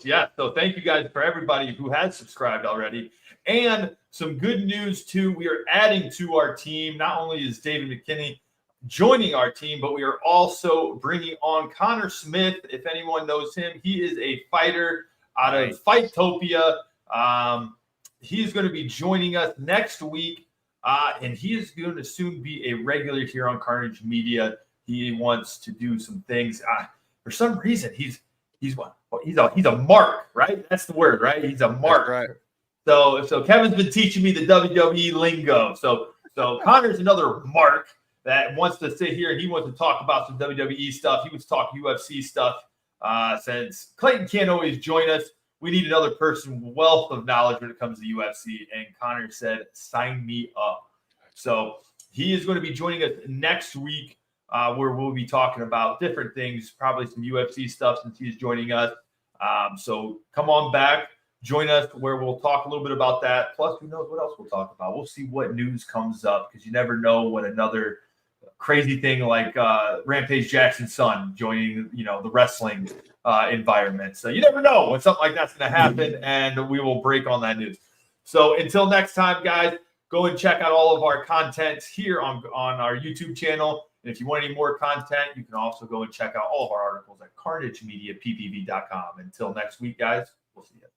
Yeah. So thank you guys for everybody who has subscribed already. And some good news too. We are adding to our team. Not only is David McKinney joining our team, but we are also bringing on Connor Smith. If anyone knows him, he is a fighter out of Fightopia. He's going to be joining us next week, and he is going to soon be a regular here on Carnage Media. He wants to do some things. For some reason, he's a mark, right? That's the word, right? He's a mark. Right. So Kevin's been teaching me the WWE lingo. So Connor's another mark that wants to sit here and he wants to talk about some WWE stuff. He wants to talk UFC stuff. Since Clayton can't always join us, we need another person with wealth of knowledge when it comes to UFC. And Connor said, sign me up. So he is going to be joining us next week, where we'll be talking about different things, probably some UFC stuff since he's joining us. So come on back, join us where we'll talk a little bit about that. Plus, who knows what else we'll talk about. We'll see what news comes up, because you never know what another crazy thing like Rampage Jackson's son joining, the wrestling environment. So you never know when something like that's going to happen, and we will break on that news. So until next time, guys, go and check out all of our content here on our YouTube channel. And if you want any more content, you can also go and check out all of our articles at carnagemediappv.com. Until next week, guys, we'll see you.